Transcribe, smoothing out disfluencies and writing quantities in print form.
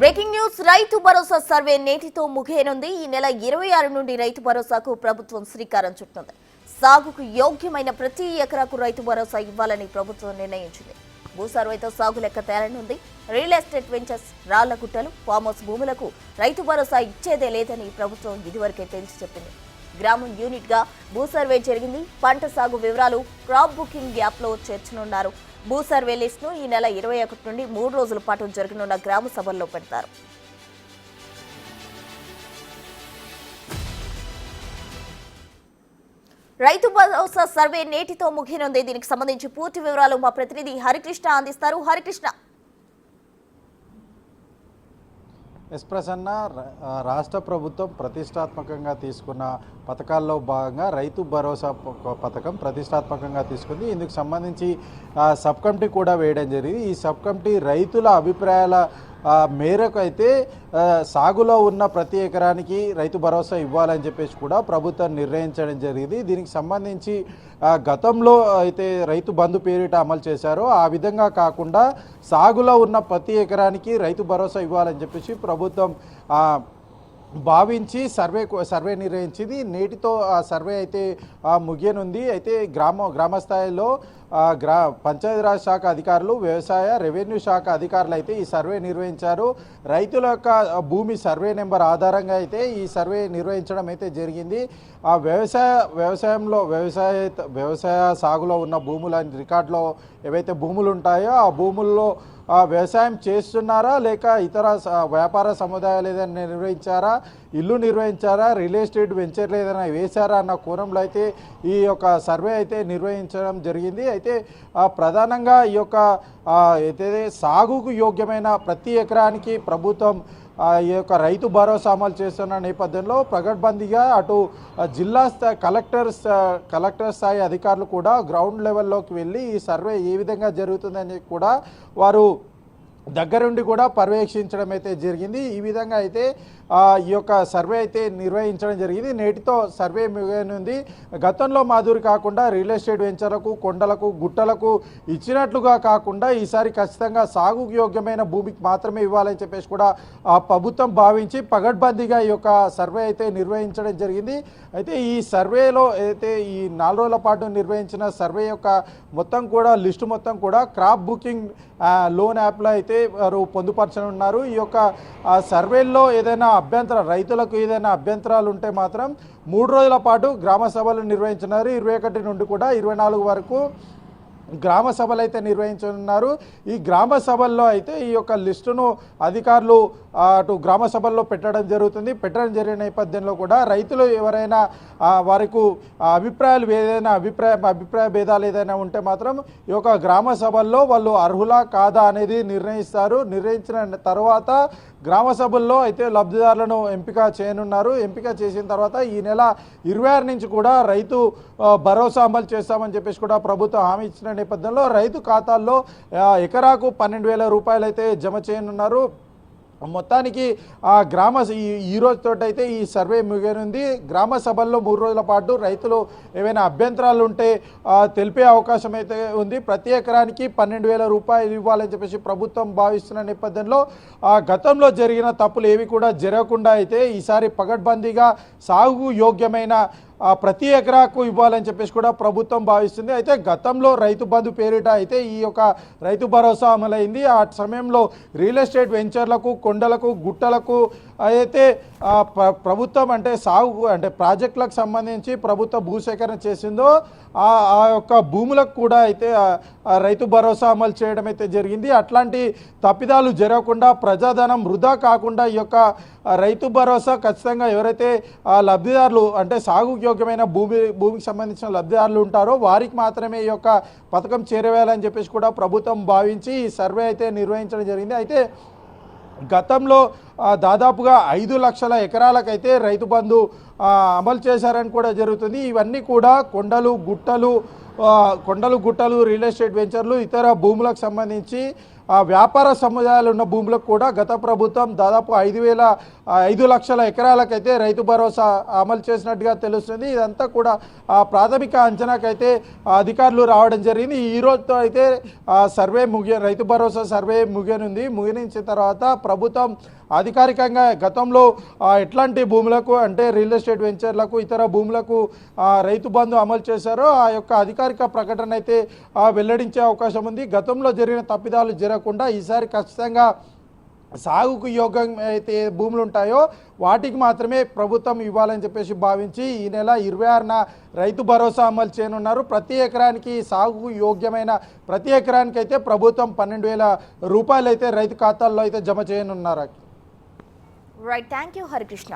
Breaking news Rythu Bharosa survey నేటితో ముగియనుంది. ఈ నెల 26 నుండి రైతు భరోసాకు ప్రభుత్వం శ్రీకారం చుట్టనుంది. సాగుకు యోగ్యమైన ప్రతి ఎకరాకు రైతు భరోసా ఇవ్వాలని ప్రభుత్వం నిర్ణయించింది. భూ సర్వేతో సాగు లెక్క తేలనుంది. రియల్ ఎస్టేట్ వెంచర్స్, రాళ్లగుట్టలు, ఫామ్ హౌస్ భూములకు రైతు భరోసా ఇచ్చేదే లేదని ప్రభుత్వం ఇదివరకే తేల్చి చెప్పింది. గ్రామం యూనిట్ గా భూ సర్వే జరిగింది. పంట సాగు వివరాలు క్రాప్ బుకింగ్ యాప్ లో చేర్చనున్నారు. భూ సర్వే లిస్ట్ ను ఈ నెల 21 నుండి 3 రోజుల పాటు జరగనున్న గ్రామ సభల్లో పెడతారు. రైతు భరోసా సర్వే నేటితో ముగియనుంది. దీనికి సంబంధించి పూర్తి వివరాలు మా ప్రతినిధి హరికృష్ణ అందిస్తారు. హరికృష్ణ. ఎస్ ప్రసన్న, రాష్ట్ర ప్రభుత్వం ప్రతిష్టాత్మకంగా తీసుకున్న పథకాల్లో భాగంగా రైతు భరోసా పథకం ప్రతిష్టాత్మకంగా తీసుకుంది. ఇందుకు సంబంధించి సబ్ కమిటీ కూడా వేయడం జరిగింది. ఈ సబ్ కమిటీ రైతుల అభిప్రాయాల మేరకు అయితే సాగులో ఉన్న ప్రతి ఎకరానికి రైతు భరోసా ఇవ్వాలని చెప్పేసి కూడా ప్రభుత్వం నిర్ణయించడం జరిగింది. దీనికి సంబంధించి గతంలో అయితే రైతు బంధు పేరిట అమలు చేశారో ఆ విధంగా కాకుండా సాగులో ఉన్న ప్రతి ఎకరానికి రైతు భరోసా ఇవ్వాలని చెప్పేసి ప్రభుత్వం భావించి సర్వే నిర్వహించింది. నేటితో ఆ సర్వే అయితే ముగియనుంది. అయితే గ్రామ స్థాయిలో పంచాయతీరాజ్ శాఖ అధికారులు, వ్యవసాయ రెవెన్యూ శాఖ అధికారులు అయితే ఈ సర్వే నిర్వహించారు. రైతుల యొక్క భూమి సర్వే నెంబర్ ఆధారంగా అయితే ఈ సర్వే నిర్వహించడం అయితే జరిగింది. ఆ వ్యవసాయ సాగులో ఉన్న భూముల రికార్డులో ఏవైతే భూములు ఉంటాయో ఆ భూముల్లో వ్యవసాయం చేస్తున్నారా లేక ఇతర వ్యాపార సముదాయాలు ఏదైనా నిర్వహించారా, ఇల్లు నిర్వహించారా, రియల్ ఎస్టేట్ వెంచర్లు ఏదైనా వేశారా అన్న కోణంలో అయితే ఈ యొక్క సర్వే అయితే నిర్వహించడం జరిగింది. అయితే ప్రధానంగా ఈ యొక్క అయితే సాగుకు యోగ్యమైన ప్రతి ఎకరానికి ప్రభుత్వం ఈ యొక్క రైతు భరోసా అమలు చేస్తున్న నేపథ్యంలో పకడ్బందీగా అటు జిల్లా కలెక్టర్ స్థాయి అధికారులు కూడా గ్రౌండ్ లెవెల్లోకి వెళ్ళి ఈ సర్వే ఏ విధంగా జరుగుతుందని కూడా వారు దగ్గరుండి కూడా పర్యవేక్షించడం అయితే జరిగింది. ఈ విధంగా అయితే ఈ యొక్క సర్వే అయితే నిర్వహించడం జరిగింది. నేటితో సర్వే ముగియనుంది. గతంలో మాదిరి కాకుండా రియల్ ఎస్టేట్ వెంచర్లకు, కొండలకు, గుట్టలకు ఇచ్చినట్లుగా కాకుండా ఈసారి ఖచ్చితంగా సాగు యోగ్యమైన భూమికి మాత్రమే ఇవ్వాలని చెప్పేసి కూడా ప్రభుత్వం భావించి పగడ్బందీగా ఈ యొక్క సర్వే అయితే నిర్వహించడం జరిగింది. అయితే ఈ సర్వేలో అయితే ఈ 4 రోజుల పాటు నిర్వహించిన సర్వే యొక్క మొత్తం కూడా లిస్టు మొత్తం కూడా క్రాప్ బుకింగ్ లోన్ యాప్లో అయితే వారు పొందుపరచనున్నారు. ఈ యొక్క సర్వేల్లో ఏదైనా రైతులకు ఏదైనా అభ్యంతరాలు ఉంటే మాత్రం 3 రోజుల పాటు గ్రామ సభలు నిర్వహించున్నారు. 21 నుండి కూడా 24 వరకు గ్రామ సభలు అయితే నిర్వహించనున్నారు. ఈ గ్రామ సభల్లో అయితే ఈ యొక్క లిస్టును అధికారులు అటు గ్రామ సభల్లో పెట్టడం జరిగిన నేపథ్యంలో కూడా రైతులు ఎవరైనా వారికి అభిప్రాయ భేదాలు ఏదైనా ఉంటే మాత్రం ఈ యొక్క గ్రామ సభల్లో వాళ్ళు అర్హులా కాదా అనేది నిర్ణయించిన తర్వాత గ్రామ సభల్లో అయితే లబ్ధిదారులను ఎంపిక చేయనున్నారు. ఎంపిక చేసిన తర్వాత ఈ నెల 26 నుంచి కూడా రైతు భరోసా అమలు చేస్తామని చెప్పేసి కూడా ప్రభుత్వం హామీ ఇచ్చిన నేపథ్యంలో రైతు ఖాతాల్లో ఎకరాకు 12,000 రూపాయలు అయితే జమ చేయనున్నారు. మొత్తానికి ఈ రోజుతో అయితే ఈ సర్వే ముగియనుంది. గ్రామ సభల్లో 3 రోజుల పాటు రైతులు ఏవైనా అభ్యంతరాలు ఉంటే తెలిపే అవకాశం అయితే ఉంది. ప్రతి ఎకరానికి 12,000 రూపాయలు ఇవ్వాలని చెప్పేసి ప్రభుత్వం భావిస్తున్న నేపథ్యంలో గతంలో జరిగిన తప్పులు ఏవి కూడా జరగకుండా అయితే ఈసారి పగడ్బందీగా సాగు యోగ్యమైన ప్రతి ఎకరాకు ఇవ్వాలని చెప్పేసి కూడా ప్రభుత్వం భావిస్తుంది. అయితే గతంలో రైతు బంధు పేరిట అయితే ఈ యొక్క రైతు భరోసా అమలైంది. ఆ సమయంలో రియల్ ఎస్టేట్ వెంచర్లకు, కొండలకు, గుట్టలకు అయితే ప్రభుత్వం అంటే ప్రాజెక్టులకు సంబంధించి ప్రభుత్వ భూసేకరణ చేసిందో ఆ యొక్క భూములకు కూడా అయితే రైతు భరోసా అమలు చేయడం అయితే జరిగింది. అట్లాంటి తప్పిదాలు జరగకుండా ప్రజాధనం వృధా కాకుండా ఈ యొక్క రైతు భరోసా ఖచ్చితంగా ఎవరైతే లబ్ధిదారులు అంటే సాగు యోగ్యమైన భూమికి సంబంధించిన లబ్ధిదారులు ఉంటారో వారికి మాత్రమే ఈ యొక్క పథకం చేరవేయాలని చెప్పేసి కూడా ప్రభుత్వం భావించి ఈ సర్వే అయితే నిర్వహించడం జరిగింది. అయితే గతంలో దాదాపుగా 5 లక్షల ఎకరాలకైతే రైతు బంధు అమలు చేశారని కూడా జరుగుతుంది. ఇవన్నీ కూడా కొండలు, గుట్టలు, రియల్ ఎస్టేట్ వెంచర్లు, ఇతర భూములకు సంబంధించి వ్యాపార సముదాయాలు ఉన్న భూములకు కూడా గత ప్రభుత్వం దాదాపు 5 లక్షల ఎకరాలకైతే రైతు భరోసా అమలు చేసినట్టుగా తెలుస్తుంది. ఇదంతా కూడా ప్రాథమిక అంచనాకైతే అధికారులు రావడం జరిగింది. ఈ రోజుతో అయితే సర్వే రైతు భరోసా సర్వే ముగిసిన తర్వాత ప్రభుత్వం అధికారికంగా గతంలో ఎట్లాంటి భూములకు అంటే రియల్ ఎస్టేట్ వెంచర్లకు ఇతర భూములకు రైతు బంధు అమలు చేశారో ఆ యొక్క అధికారిక ప్రకటన అయితే వెల్లడించే అవకాశం ఉంది. గతంలో జరిగిన తప్పిదాలు జరగకుండా ఈసారి ఖచ్చితంగా సాగుకు యోగ్యం అయితే భూములు ఉంటాయో వాటికి మాత్రమే ప్రభుత్వం ఇవ్వాలని చెప్పేసి భావించి ఈ నెల 26న రైతు భరోసా అమలు చేయనున్నారు. ప్రతి ఎకరానికి సాగుకు యోగ్యమైన ప్రతి ఎకరానికి అయితే ప్రభుత్వం 12,000 రూపాయలు అయితే రైతు ఖాతాల్లో అయితే జమ చేయనున్నారు. Right, thank you Harikrishna.